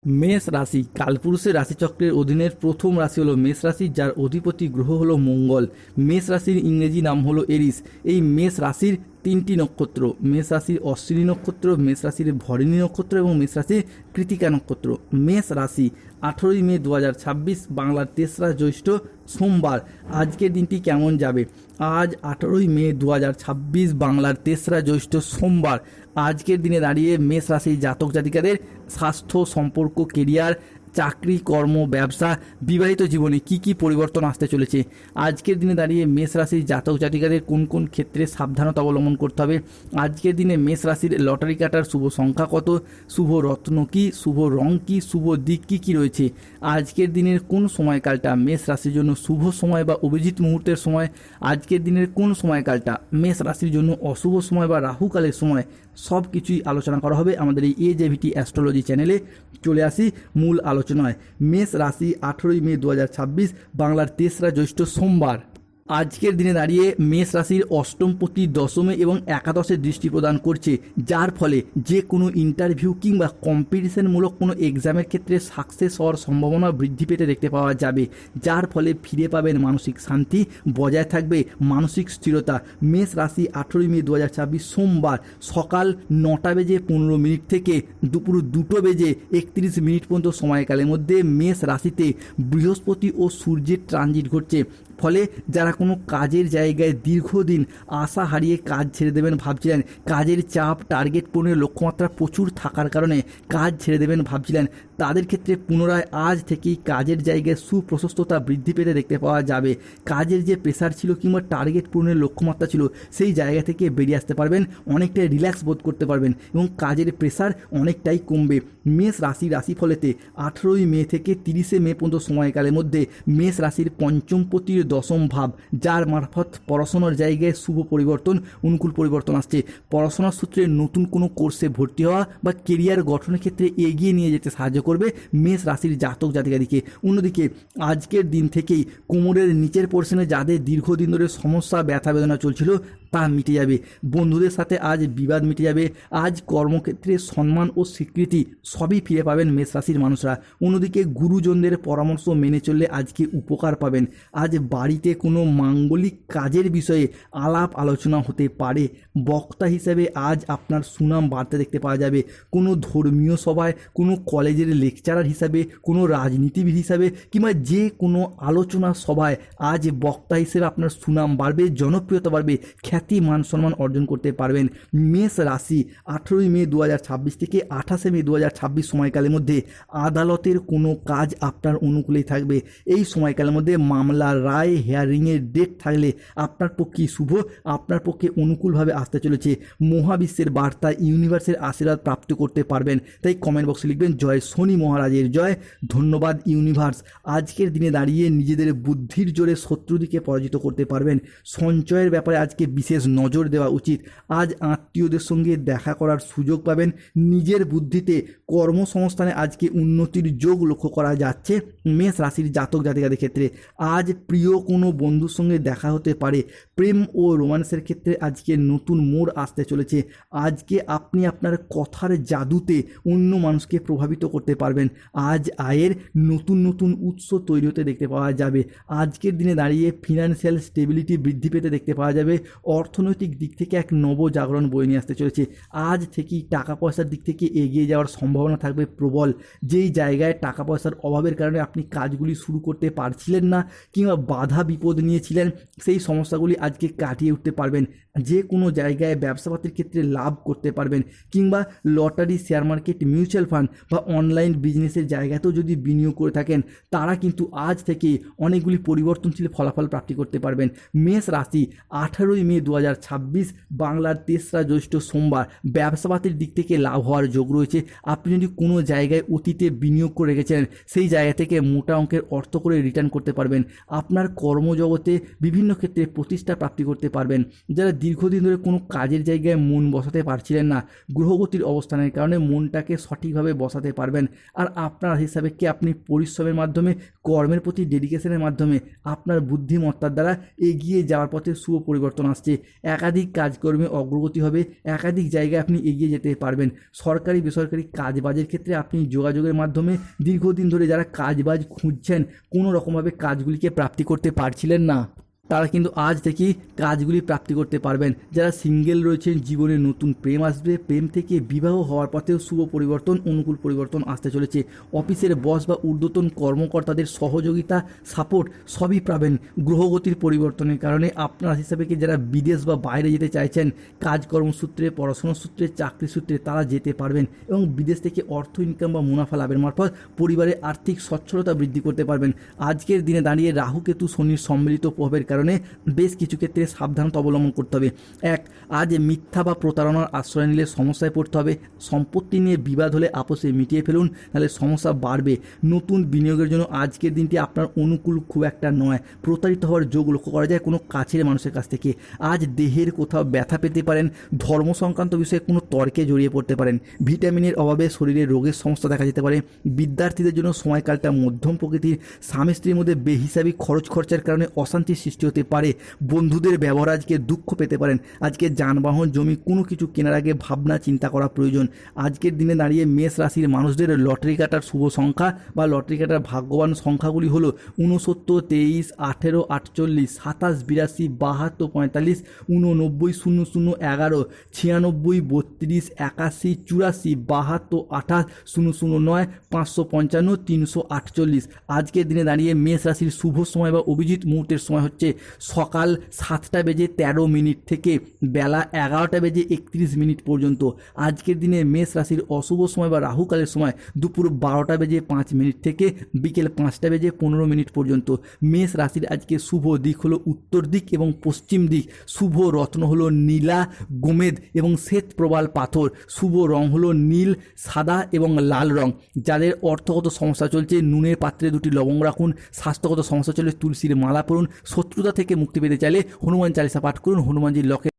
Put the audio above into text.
মেষ রাশি কালপুরুষের রাশিচক্রের অধীনের প্রথম রাশি হলো মেষ রাশি, যার অধিপতি গ্রহ হলো মঙ্গল। মেষ রাশির ইংরেজি নাম হলো এরিস। এই মেষ রাশির তিনটি নক্ষত্র, মেষ রাশির অশ্বিনী নক্ষত্র, মেষ রাশির ভরণী নক্ষত্র এবং মেষ রাশির কৃতিকা নক্ষত্র। মেষ রাশি 18ই মে 2026 বাংলার 3রা জ্যৈষ্ঠ সোমবার। আজকের দিনটি কেমন যাবে? আজ 18ই মে 2026 বাংলার 3রা জ্যৈষ্ঠ সোমবার। আজকের দিনে দাঁড়িয়ে মেষ রাশির জাতক জাতিকাদের স্বাস্থ্য, সম্পর্ক, কেরিয়ার, চাকরি, কর্ম, ব্যবসা, বিবাহিত জীবনে কি কি পরিবর্তন আসতে চলেছে? আজকের দিনে দাঁড়িয়ে মেষ রাশির জাতক জাতিকাদের কোন কোন ক্ষেত্রে সাবধানতা অবলম্বন করতে হবে? আজকের দিনে মেষ রাশির লটারি কাটার শুভ সংখ্যা কত? শুভ রত্ন কি? শুভ রং কি? শুভ দিক কি কি রয়েছে? আজকের দিনের কোন সময়কালটা মেষ রাশির জন্য শুভ সময় বা অভিজিৎ মুহূর্তের সময়? আজকের দিনের কোন সময়কালটা মেষ রাশির জন্য অশুভ সময় বা রাহুকালের সময়? সব কিছুই আলোচনা করা হবে আমাদের এই AJVT অ্যাস্ট্রোলজি চ্যানেলে। চলে আসি মূল আলোচনায়। মেষ রাশি 18ই মে 2026 বাংলার 3রা জ্যৈষ্ঠ সোমবার। আজকের দিনে দাঁড়িয়ে মেষ রাশির অষ্টমপতি দশমে এবং একাদশে দৃষ্টি প্রদান করছে, যার ফলে যে কোনো ইন্টারভিউ কিংবা কম্পিটিশনমূলক কোনো এক্সামের ক্ষেত্রে সাকসেস হওয়ার সম্ভাবনা বৃদ্ধি পেতে দেখতে পাওয়া যাবে, যার ফলে ফিরে পাবেন মানসিক শান্তি, বজায় থাকবে মানসিক স্থিরতা। মেষ রাশি 18ই মে 2026 সোমবার সকাল 9:15 থেকে দুপুর 2:31 পর্যন্ত সময়কালের মধ্যে মেষ রাশিতে বৃহস্পতি ও সূর্যের ট্রানজিট ঘটছে। ফলে যারা কোনো কাজের জায়গায় দীর্ঘদিন আশা হারিয়ে কাজ ছেড়ে দেবেন ভাবছিলেন, কাজের চাপ, টার্গেট পূরণের লক্ষ্যমাত্রা প্রচুর থাকার কারণে কাজ ছেড়ে দেবেন ভাবছিলেন, তাদের ক্ষেত্রে পুনরায় আজ থেকেই কাজের জায়গায় সুপ্রশস্ততা বৃদ্ধি পেতে দেখতে পাওয়া যাবে। কাজের যে প্রেশার ছিল কিংবা টার্গেট পূরণের লক্ষ্যমাত্রা ছিল, সেই জায়গা থেকে বেরিয়ে আসতে পারবেন, অনেকটাই রিল্যাক্স বোধ করতে পারবেন এবং কাজের প্রেশার অনেকটাই কমবে। মেষ রাশিফলেতে 18ই মে থেকে 30শে মে পর্যন্ত সময়কালের মধ্যে মেষ রাশির পঞ্চমপতির দশম ভাব, যার মারফত পড়াশোনার জায়গায় শুভ পরিবর্তন, অনুকূল পরিবর্তন আসছে। পড়াশোনার সূত্রে নতুন কোনো কোর্সে ভর্তি হওয়া বা কেরিয়ার গঠনের ক্ষেত্রে এগিয়ে নিয়ে যেতে সাহায্য করবে মেষ রাশির জাতক জাতিকাদিকে। অন্যদিকে আজকের দিন থেকেই কোমরের নিচের পোর্শনে যাদের দীর্ঘদিন ধরে সমস্যা, ব্যথা বেদনা চলছিল, তা মিটে যাবে। বন্ধুদের সাথে আজ বিবাদ মিটে যাবে। আজ কর্মক্ষেত্রে সম্মান ও স্বীকৃতি সবই ফিরে পাবেন মেষ রাশির মানুষরা। অন্যদিকে গুরুজনদের পরামর্শ মেনে চললে আজকে উপকার পাবেন। আজ বাড়িতে কোনো মাঙ্গলিক কাজের বিষয়ে আলাপ আলোচনা হতে পারে। বক্তা হিসেবে আজ আপনার সুনাম বাড়তে দেখতে পাওয়া যাবে। কোনো ধর্মীয় সভায়, কোনো কলেজের লেকচারার হিসাবে, কোনো রাজনীতিবিদ হিসাবে কিংবা যে কোনো আলোচনা সভায় আজ বক্তা হিসেবে আপনার সুনাম বাড়বে, জনপ্রিয়তা বাড়বে, খ্যাতি, মান সম্মান অর্জন করতে পারবেন। মেষ রাশি 18ই মে 2026 থেকে 28শে মে 2026 সময়কালের মধ্যে আদালতের কোনো কাজ আপনার অনুকূলেই থাকবে। এই সময়কালের মধ্যে মামলার রায়, হিয়ারিংয়ের ডেট থাকলে আপনার পক্ষে শুভ, আপনার পক্ষে অনুকূলভাবে আসতে চলেছে। মহাবিশ্বের বার্তা, ইউনিভার্সের আশীর্বাদ প্রাপ্ত করতে পারবেন। তাই কমেন্ট বক্সে লিখবেন জয় শনি মহারাজের জয়, ধন্যবাদ ইউনিভার্স। আজকের দিনে দাঁড়িয়ে নিজেদের বুদ্ধির জোরে শত্রুদিকে পরাজিত করতে পারবেন। সঞ্চয়ের ব্যাপারে আজকে বিশেষ নজর দেওয়া উচিত। আজ আত্মীয়দের সঙ্গে দেখা করার সুযোগ পাবেন। নিজের বুদ্ধিতে কর্মসংস্থানে আজকে উন্নতির যোগ লক্ষ্য করা যাচ্ছে মেষ রাশির জাতক জাতিকাদের ক্ষেত্রে। আজ প্রিয় কোনো বন্ধুর সঙ্গে দেখা হতে পারে। প্রেম ও রোম্যান্সের ক্ষেত্রে আজকে নতুন মোড় আসতে চলেছে। আজকে আপনি আপনার কথার জাদুতে অন্য মানুষকে প্রভাবিত করতে পারবেন। আজ আয়ের নতুন নতুন উৎস তৈরি হতে দেখতে পাওয়া যাবে। আজকের দিনে দাঁড়িয়ে ফিনান্সিয়াল স্টেবিলিটি বৃদ্ধি পেতে দেখতে পাওয়া যাবে। অর্থনৈতিক দিক থেকে এক নবজাগরণ বয়ে নিয়ে আসতে চলেছে। আজ থেকেই টাকা পয়সার দিক থেকে এগিয়ে যাওয়ার সম্ভাবনা থাকবে প্রবল। যেই জায়গায় টাকা পয়সার অভাবের কারণে আপনি কাজগুলি শুরু করতে পারছিলেন না কিংবা বাধা বিপদ নিয়েছিলেন, সেই সমস্যাগুলি আজকে কাটিয়ে উঠতে পারবেন। যে কোনো জায়গায় ব্যবসাপাতির ক্ষেত্রে লাভ করতে পারবেন কিংবা lottery, share market, mutual fund বা অনলাইন বিজনেসের জায়গাতেও যদি বিনিয়োগ করে থাকেন, তারা কিন্তু আজ থেকে অনেকগুলি পরিবর্তনশীল ফলাফল প্রাপ্তি করতে পারবেন। মেষ রাশি 18ই মে 2026 বাংলার 3রা জ্যৈষ্ঠ সোমবার ব্যবসাপাতির দিক থেকে লাভ হওয়ার যোগ রয়েছে। আপনি যদি কোনো জায়গায় অতীতে বিনিয়োগ করে রেখেছেন, সেই জায়গা থেকে মোটা অঙ্কের অর্থ করে রিটার্ন করতে পারবেন। আপনার কর্মজগতে বিভিন্ন ক্ষেত্রে প্রতিষ্ঠা প্রাপ্তি করতে পারবেন। যারা দীর্ঘদিন ধরে কোনো কাজের জায়গায় মন বসাতে পারছিলেন না, গ্রহগতির অবস্থানের কারণে মনটাকে সঠিকভাবে বসাতে পারবেন। আর আপনার হিসাবে কি আপনি পরিশ্রমের মাধ্যমে, কর্মের প্রতি ডেডিকেশনের মাধ্যমে আপনার বুদ্ধিমত্তার দ্বারা এগিয়ে যাওয়ার পথে শুভ পরিবর্তন আসছে। একাধিক কাজকর্মে অগ্রগতি হবে, একাধিক জায়গায় আপনি এগিয়ে যেতে পারবেন। সরকারি বেসরকারি কাজবাজের ক্ষেত্রে আপনি যোগাযোগের মাধ্যমে দীর্ঘদিন ধরে যারা কাজবাজ খুঁজছেন, কোনো রকমভাবে কাজগুলিকে প্রাপ্তি করতে পারছিলেন না, তারা কিন্তু আজ থেকেই কাজগুলি প্রাপ্তি করতে পারবেন। যারা সিঙ্গেল রয়েছেন, জীবনে নতুন প্রেম আসবে, প্রেম থেকে বিবাহ হওয়ার পথেও শুভ পরিবর্তন, অনুকূল পরিবর্তন আসতে চলেছে। অফিসের বস বা ঊর্ধ্বতন কর্মকর্তাদের সহযোগিতা, সাপোর্ট সবই পাবেন। গ্রহগতির পরিবর্তনের কারণে আপনার হিসাবে কি যারা বিদেশ বা বাইরে যেতে চাইছেন, কাজকর্মসূত্রে, পড়াশোনার সূত্রে, চাকরি সূত্রে তারা যেতে পারবেন এবং বিদেশ থেকে অর্থ ইনকাম বা মুনাফা লাভের মারফত পরিবারের আর্থিক সচ্ছলতা বৃদ্ধি করতে পারবেন। আজকের দিনে দাঁড়িয়ে রাহু কেতু শনির সম্মিলিত প্রভাবের কারণে বেশ কিছু ক্ষেত্রে সাবধানতা অবলম্বন করতে হবে। এক, আজ মিথ্যা বা প্রতারণার আশ্রয় নিলে সমস্যায় পড়তে হবে। সম্পত্তি নিয়ে বিবাদ হলে আপোষে মিটিয়ে ফেলুন, নাহলে সমস্যা বাড়বে। নতুন বিনিয়োগের জন্য আজকের দিনটি আপনার অনুকূল খুব একটা নয়। প্রতারিত হওয়ার যোগ লক্ষ্য করা যায় কোনো কাছের মানুষের কাছ থেকে। আজ দেহের কোথাও ব্যথা পেতে পারেন, ধর্ম সংক্রান্ত বিষয়ে কোনো তর্কে জড়িয়ে পড়তে পারেন। ভিটামিনের অভাবে শরীরে রোগের সমস্যা দেখা যেতে পারে। বিদ্যার্থীদের জন্য সময়কালটা মধ্যম প্রকৃতির। স্বামী স্ত্রীর মধ্যে বেহিসাবি খরচ খরচার কারণে অশান্তির সৃষ্টি হতে পারে। বন্ধুদের ব্যবহার আজকে দুঃখ পেতে পারেন। আজকে যানবাহন, জমি কোনো কিছু কেনার আগে ভাবনা চিন্তা করা প্রয়োজন। আজকের দিনে দাঁড়িয়ে মেষ রাশির মানুষদের লটারি কাটার শুভ সংখ্যা বা লটারি কাটার ভাগ্যবান সংখ্যাগুলি হলো 69, 23, 18, 48, 27, 82, 72, 45, 89, 00, 11, 96, 32, 81, 84, 72, 28, 009, 555, 348। আজকের দিনে দাঁড়িয়ে মেষ রাশির শুভ সময় বা অভিজিৎ মুহূর্তের সময় হচ্ছে সকাল 7:13 থেকে বেলা 11:31 পর্যন্ত। আজকের দিনে মেষ রাশির অশুভ সময় বা রাহুকালের সময় দুপুর 12:05 থেকে বিকেল 5:15 পর্যন্ত। মেষ রাশির আজকে শুভ দিক হলো উত্তর দিক এবং পশ্চিম দিক। শুভ রত্ন হলো নীলা, গোমেদ এবং শ্বেত প্রবাল পাথর। শুভ রং হলো নীল, সাদা এবং লাল রং। যাদের অর্থগত সমস্যা চলছে, নুনের পাত্রে 2টি লবঙ্গ রাখুন। স্বাস্থ্যগত সমস্যা চলে তুলসীর মালা পরুন। শত্রুতা থেকে মুক্তি পেতে চাইলে হনুমান চালিসা পাঠ করুন। হনুমানজির লক্ষ্যে